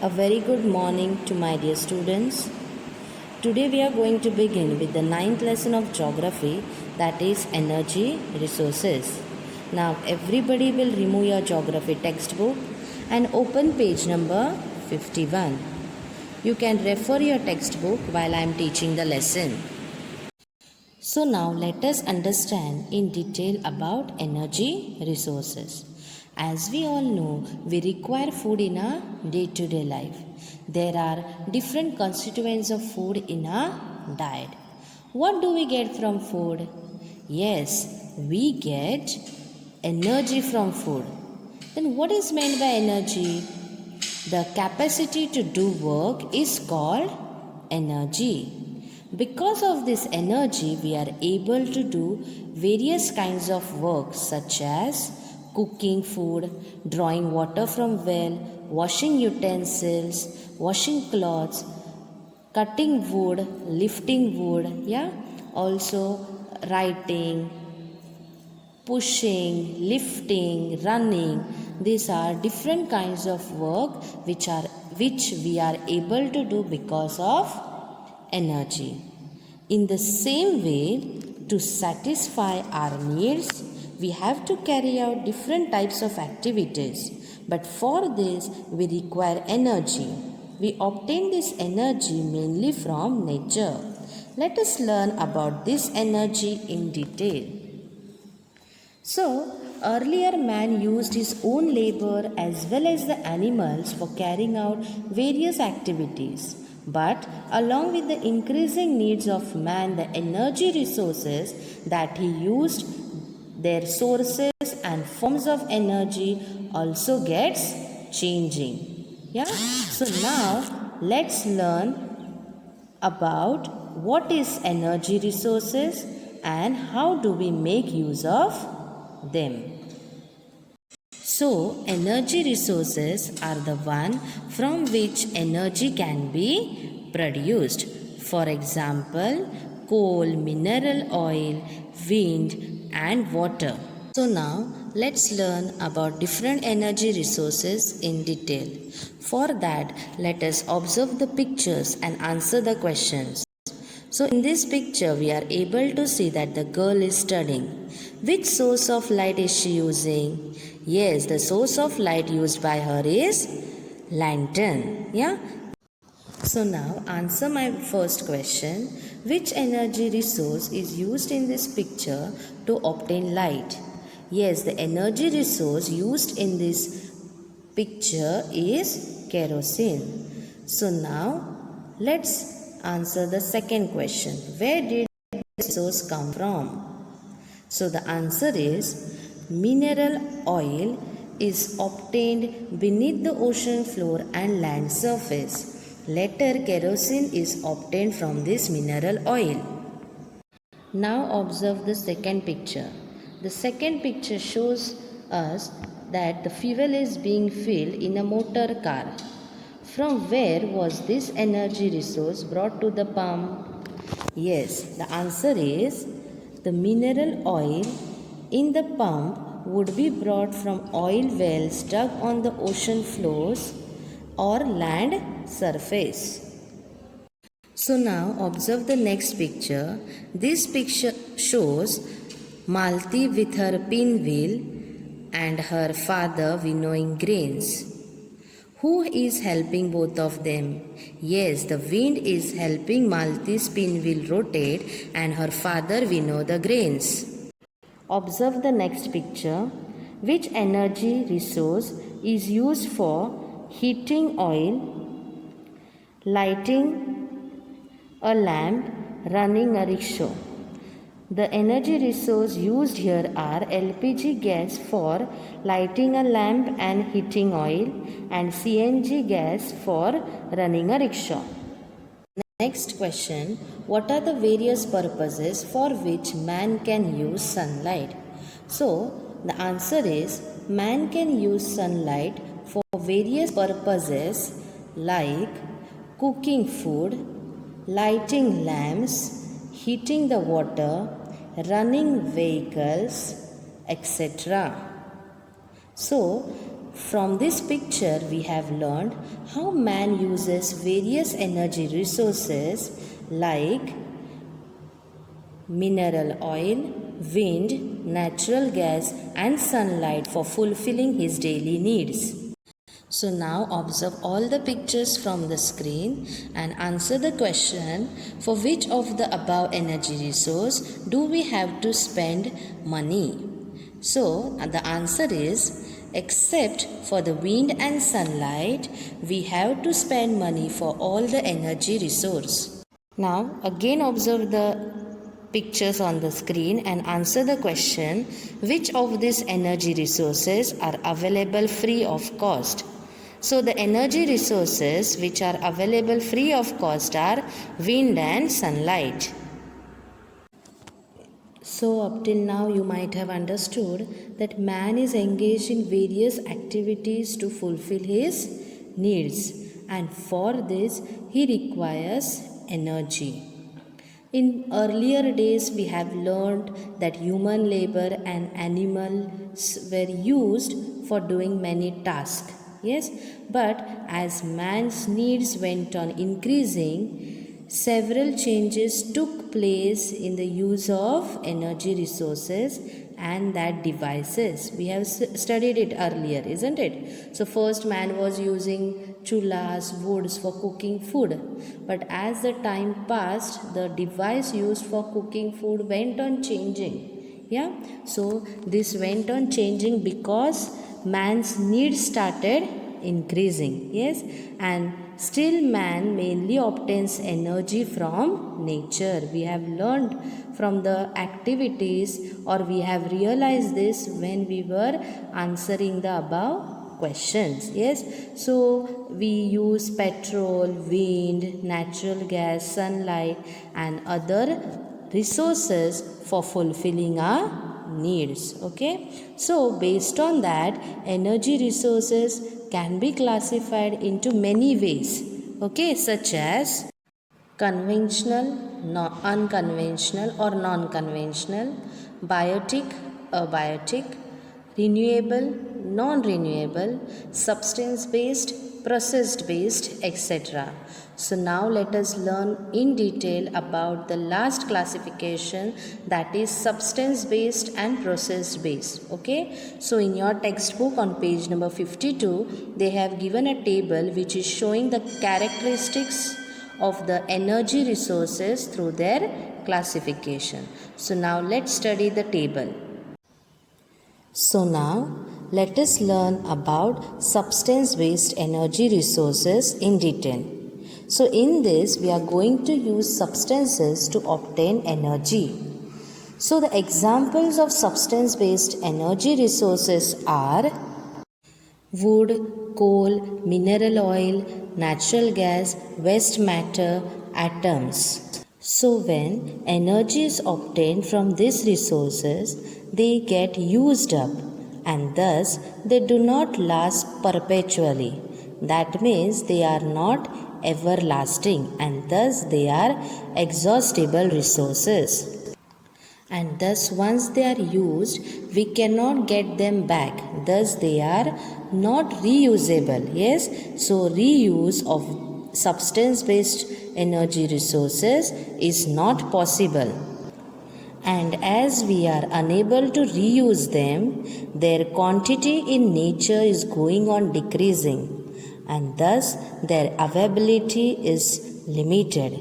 A very good morning to my dear students. Today we are going to begin with the ninth lesson of geography, that is energy resources. Now everybody will remove your geography textbook and open page number 51. You can refer your textbook while I am teaching the lesson. So now let us understand in detail about energy resources. As we all know, we require food in our day-to-day life. There are different constituents of food in our diet. What do we get from food? Yes, we get energy from food. Then what is meant by energy? The capacity to do work is called energy. Because of this energy, we are able to do various kinds of work such as cooking food, drawing water from well, washing utensils, washing clothes, cutting wood, lifting wood, also writing, pushing, lifting, running. These are different kinds of work which we are able to do because of energy. In the same way, to satisfy our needs, we have to carry out different types of activities. But for this, we require energy. We obtain this energy mainly from nature. Let us learn about this energy in detail. So, earlier man used his own labor as well as the animals for carrying out various activities. But along with the increasing needs of man, the energy resources that he used, their sources and forms of energy also gets changing. So now let's learn about what is energy resources and how do we make use of them. So, energy resources are the one from which energy can be produced. For example, coal, mineral oil, wind and water. So now, let's learn about different energy resources in detail. For that, let us observe the pictures and answer the questions. So in this picture, we are able to see that the girl is studying. Which source of light is she using? Yes, the source of light used by her is lantern. So now answer my first question. Which energy resource is used in this picture to obtain light? Yes, the energy resource used in this picture is kerosene. So now let's answer the second question. Where did this resource come from? So the answer is mineral oil is obtained beneath the ocean floor and land surface. Later, kerosene is obtained from this mineral oil. Now observe the second picture. The second picture shows us that the fuel is being filled in a motor car. From where was this energy resource brought to the pump? Yes, the answer is the mineral oil in the pump would be brought from oil wells dug on the ocean floors or land surface. So now observe the next picture. This picture shows Malti with her pinwheel and her father winnowing grains. Who is helping both of them? Yes, the wind is helping Malti's pinwheel rotate and her father winnow the grains. Observe the next picture. Which energy resource is used for heating oil, lighting a lamp, running a rickshaw? The energy resource used here are LPG gas for lighting a lamp and heating oil and CNG gas for running a rickshaw. Next question. What are the various purposes for which man can use sunlight? So, the answer is man can use sunlight for various purposes like cooking food, lighting lamps, heating the water, running vehicles, etc. So, From this picture, we have learned how man uses various energy resources like mineral oil, wind, natural gas, and sunlight for fulfilling his daily needs. So now observe all the pictures from the screen and answer the question, for which of the above energy resource do we have to spend money? So the answer is, except for the wind and sunlight, we have to spend money for all the energy resource. Now again observe the pictures on the screen and answer the question, which of these energy resources are available free of cost? So the energy resources which are available free of cost are wind and sunlight. So up till now you might have understood that man is engaged in various activities to fulfill his needs, and for this he requires energy. In earlier days, we have learned that human labor and animals were used for doing many tasks. Yes, but as man's needs went on increasing, several changes took place in the use of energy resources and that devices. We have studied it earlier, isn't it? So first man was using chullas, woods for cooking food. But as the time passed, the device used for cooking food went on changing. Yeah, so this went on changing because man's needs started increasing. Yes, and still man mainly obtains energy from nature. We have learned from the activities, or we have realized this when we were answering the above questions. Yes, so we use petrol, wind, natural gas, sunlight, and other resources for fulfilling our needs. Okay, so based on that, energy resources can be classified into many ways. Okay, such as conventional, unconventional or non-conventional, biotic, abiotic, renewable, non-renewable, substance-based, process-based, etc. So now let us learn in detail about the last classification, that is substance-based and process-based. Okay, so in your textbook on page number 52, they have given a table which is showing the characteristics of the energy resources through their classification. So now let's study the table. So now let us learn about substance-based energy resources in detail. So in this we are going to use substances to obtain energy. So the examples of substance-based energy resources are wood, coal, mineral oil, natural gas, waste matter, atoms. So when energy is obtained from these resources, they get used up and thus they do not last perpetually. That means they are not everlasting and thus they are exhaustible resources. And thus once they are used, we cannot get them back. Thus they are not reusable. Yes, so reuse of substance-based energy resources is not possible. And as we are unable to reuse them, their quantity in nature is going on decreasing, and thus their availability is limited.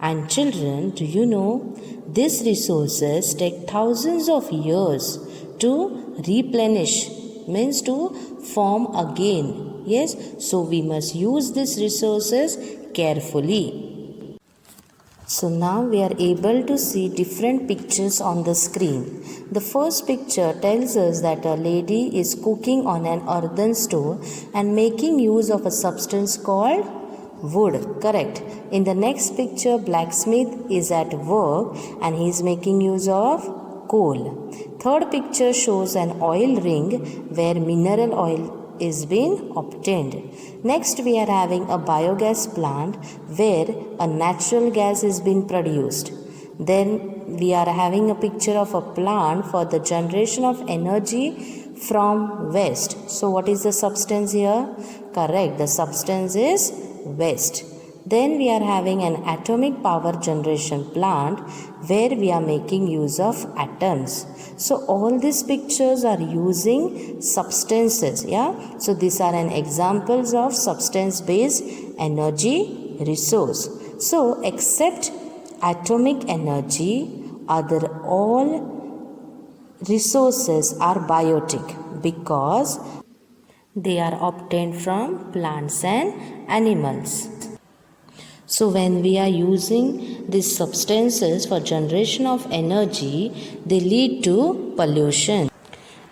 And children, do you know, these resources take thousands of years to replenish, means to form again. Yes, so we must use these resources carefully. So now we are able to see different pictures on the screen. The first picture tells us that a lady is cooking on an earthen stove and making use of a substance called wood. Correct. In the next picture, blacksmith is at work and he is making use of coal. Third picture shows an oil ring where mineral oil is being obtained. Next we are having a biogas plant where a natural gas is being produced. Then we are having a picture of a plant for the generation of energy from waste. So what is the substance here? Correct, the substance is waste. Then we are having an atomic power generation plant where we are making use of atoms. So all these pictures are using substances. Yeah. So these are an examples of substance based energy resource. So except atomic energy, other all resources are biotic because they are obtained from plants and animals. So when we are using these substances for generation of energy, they lead to pollution.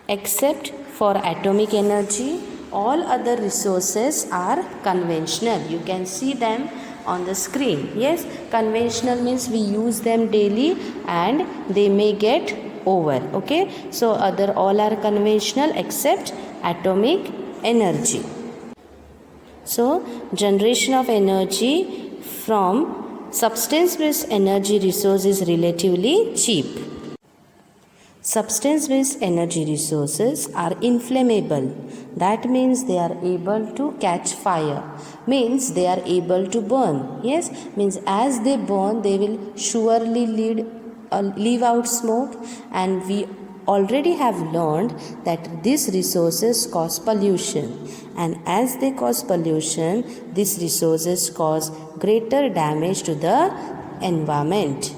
Except for atomic energy, all other resources are conventional. You can see them on the screen. Yes, conventional means we use them daily and they may get over. Okay, so other all are conventional except atomic energy. So generation of energy from substance based energy resource is relatively cheap. Substance based energy resources are inflammable. That means they are able to catch fire. Means they are able to burn. Yes, means as they burn they will surely leave out smoke, and we already have learned that these resources cause pollution, and as they cause pollution, these resources cause greater damage to the environment.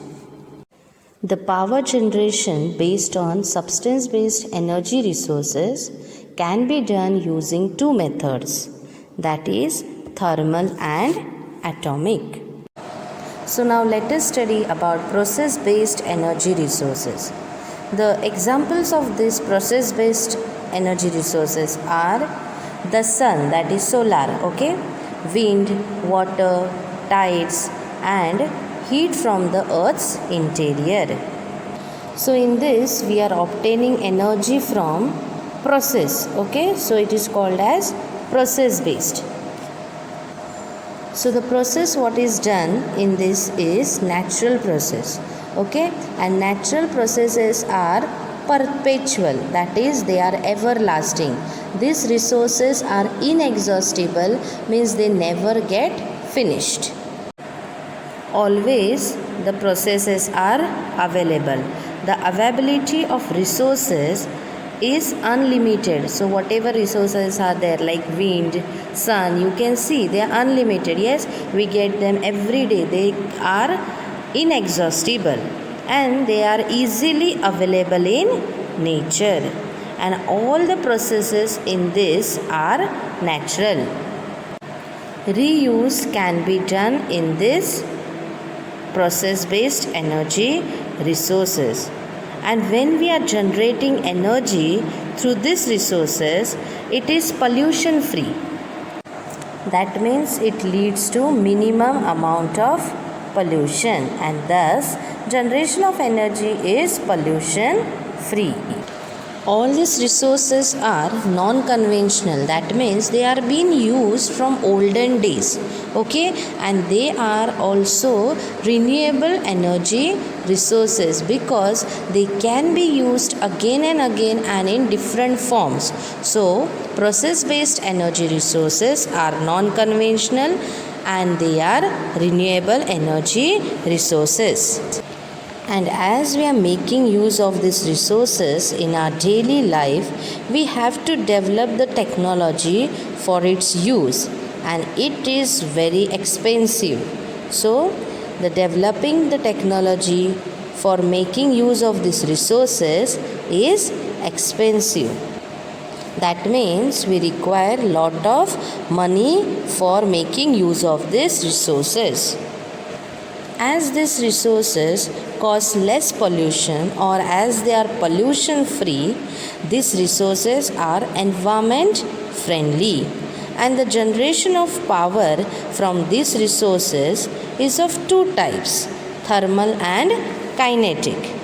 The power generation based on substance based energy resources can be done using two methods, that is thermal and atomic. So now let us study about process based energy resources. The examples of these process based energy resources are the sun, that is solar, okay, wind, water, tides, and heat from the earth's interior. So in this we are obtaining energy from process, okay, so it is called as process based. So the process what is done in this is natural process, okay, and natural processes are perpetual, that is they are everlasting. These resources are inexhaustible, means they never get finished. Always the processes are available. The availability of resources is unlimited. So whatever resources are there like wind, sun, you can see they are unlimited. Yes, we get them every day. They are inexhaustible and they are easily available in nature, and all the processes in this are natural. Reuse can be done in this process based energy resources, and when we are generating energy through these resources, it is pollution free. That means it leads to minimum amount of pollution, and thus generation of energy is pollution free. All these resources are non-conventional, that means they are being used from olden days, okay, and they are also renewable energy resources because they can be used again and again and in different forms. So process based energy resources are non-conventional and they are renewable energy resources. And as we are making use of these resources in our daily life, we have to develop the technology for its use, and it is very expensive. So, the developing the technology for making use of these resources is expensive. That means we require a lot of money for making use of these resources. As these resources cause less pollution, or as they are pollution free, these resources are environment friendly, and the generation of power from these resources is of two types, thermal and kinetic.